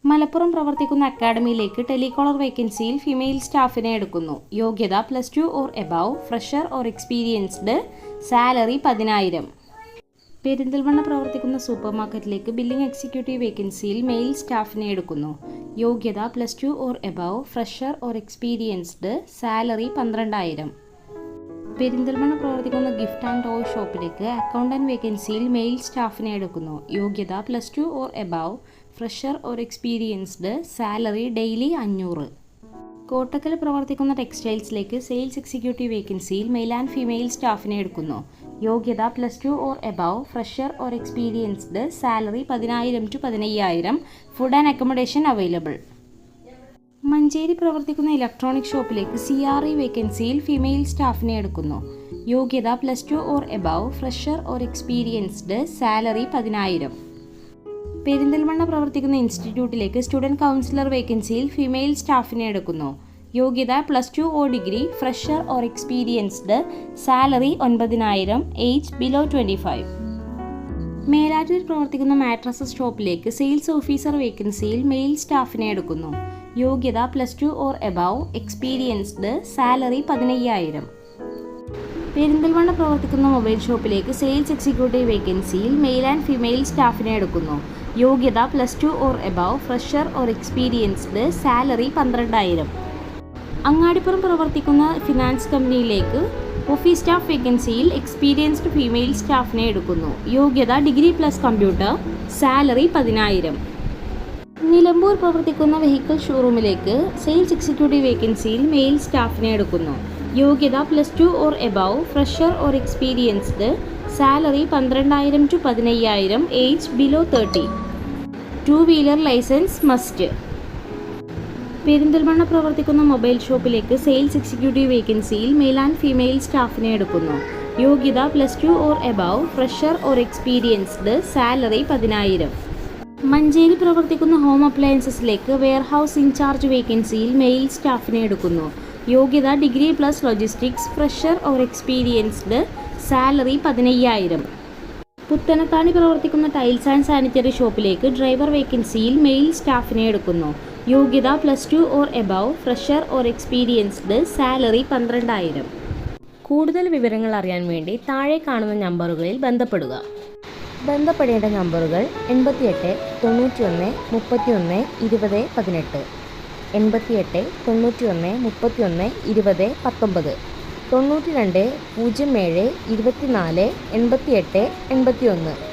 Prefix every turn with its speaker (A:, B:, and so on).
A: മലപ്പുറം പ്രവർത്തിക്കുന്ന അക്കാഡമിയിലേക്ക് telecaller വേക്കൻസിയിൽ female സ്റ്റാഫിനെ എടുക്കുന്നു. യോഗ്യത +2 or above, fresher or experienced, salary 10,000. Perinthalmanna പ്രവർത്തിക്കുന്ന സൂപ്പർ മാർക്കറ്റിലേക്ക് ബില്ലിംഗ് എക്സിക്യൂട്ടീവ് വേക്കൻസിയിൽ മെയിൽ സ്റ്റാഫിനെ എടുക്കുന്നു. യോഗ്യത +2 or above, fresher or experienced, salary 12,000. Perinthalmanna പ്രവർത്തിക്കുന്ന ഗിഫ്റ്റ് ആൻഡ് ടോയ് ഷോപ്പിലേക്ക് അക്കൗണ്ടന്റ് വേക്കൻസിയിൽ മെയിൽ സ്റ്റാഫിനെ എടുക്കുന്നു. യോഗ്യത +2 or above, fresher or experienced, salary daily 500. Kottakkal പ്രവർത്തിക്കുന്ന ടെക്സ്റ്റൈൽസിലേക്ക് സെയിൽസ് എക്സിക്യൂട്ടീവ് വേക്കൻസിയിൽ മെയിൽ ആൻഡ് ഫീമെയിൽ സ്റ്റാഫിനെ എടുക്കുന്നു. യോഗ്യത +2 or above, fresher or experienced, salary 10,000 to 15,000. Food and accommodation available. Manjeri പ്രവർത്തിക്കുന്ന ഇലക്ട്രോണിക് ഷോപ്പിലേക്ക് CRE വേക്കൻസിയിൽ ഫീമെയിൽ സ്റ്റാഫിനെ എടുക്കുന്നു. യോഗ്യത +2 or above, fresher or experienced, salary 10,000. Perinthalmanna പ്രവർത്തിക്കുന്ന ഇൻസ്റ്റിറ്റ്യൂട്ടിലേക്ക് സ്റ്റുഡൻറ് കൗൺസിലർ വേക്കൻസിയിൽ ഫീമെയിൽ സ്റ്റാഫിനെ എടുക്കുന്നു. യോഗ്യത +2 or degree, fresher or experienced, salary 9,000, age below 25. മേലാറ്റൂരിൽ പ്രവർത്തിക്കുന്ന മാട്രസസ് ഷോപ്പിലേക്ക് സെയിൽസ് ഓഫീസർ വേക്കൻസിയിൽ മെയിൽ സ്റ്റാഫിനെ എടുക്കുന്നു. യോഗ്യത +2 or above, experienced, salary 15,000. Perinthalmanna പ്രവർത്തിക്കുന്ന മൊബൈൽ ഷോപ്പിലേക്ക് സെയിൽസ് എക്സിക്യൂട്ടീവ് വേക്കൻസിയിൽ മെയിൽ ആൻഡ് ഫീമെയിൽ സ്റ്റാഫിനെ എടുക്കുന്നു. യോഗ്യത +2 or above, fresher or experienced, salary 12,000. Angadippuram പ്രവർത്തിക്കുന്ന ഫിനാൻസ് കമ്പനിയിലേക്ക് ഓഫീസ് സ്റ്റാഫ് വേക്കൻസിയിൽ എക്സ്പീരിയൻസ്ഡ് ഫീമെയിൽ സ്റ്റാഫിനെ എടുക്കുന്നു. യോഗ്യത ഡിഗ്രി + കമ്പ്യൂട്ടർ, സാലറി 10,000. നിലമ്പൂർ പ്രവർത്തിക്കുന്ന വെഹിക്കിൾ ഷോറൂമിലേക്ക് സെയിൽസ് എക്സിക്യൂട്ടീവ് വേക്കൻസിയിൽ മെയിൽ സ്റ്റാഫിനെ എടുക്കുന്നു. യോഗ്യത +2 or above, fresher or experienced, salary 12,000 to 15,000, age below 30. 2 wheeler licence must. Perinthalmanna പ്രവർത്തിക്കുന്ന മൊബൈൽ ഷോപ്പിലേക്ക് സെയിൽസ് എക്സിക്യൂട്ടീവ് വേക്കൻസിയിൽ മെയിൽ ആൻഡ് ഫീമെയിൽ സ്റ്റാഫിനെ എടുക്കുന്നു. യോഗ്യത +2 or above, fresher or experienced, salary 10,000. Manjeri പ്രവർത്തിക്കുന്ന ഹോം അപ്ലയൻസസിലേക്ക് വെയർഹൗസ് ഇൻചാർജ് വേക്കൻസിയിൽ മെയിൽ സ്റ്റാഫിനെ എടുക്കുന്നു. യോഗ്യത degree + logistics, fresher or experienced, salary 15,000. Puthanathani പ്രവർത്തിക്കുന്ന ടൈൽസ് ആൻഡ് സാനിറ്ററി ഷോപ്പിലേക്ക് ഡ്രൈവർ വേക്കൻസിയിൽ മെയിൽ സ്റ്റാഫിനെ എടുക്കുന്നു. യോഗ്യത +2 or above, fresher or experienced, salary 12,000. കൂടുതൽ വിവരങ്ങൾ അറിയാൻ വേണ്ടി താഴെ കാണുന്ന നമ്പറുകളിൽ ബന്ധപ്പെടുക. ബന്ധപ്പെടേണ്ട നമ്പറുകൾ 88 91 31 20 18, 88 91 31 20 19, 92 07 24 88 81.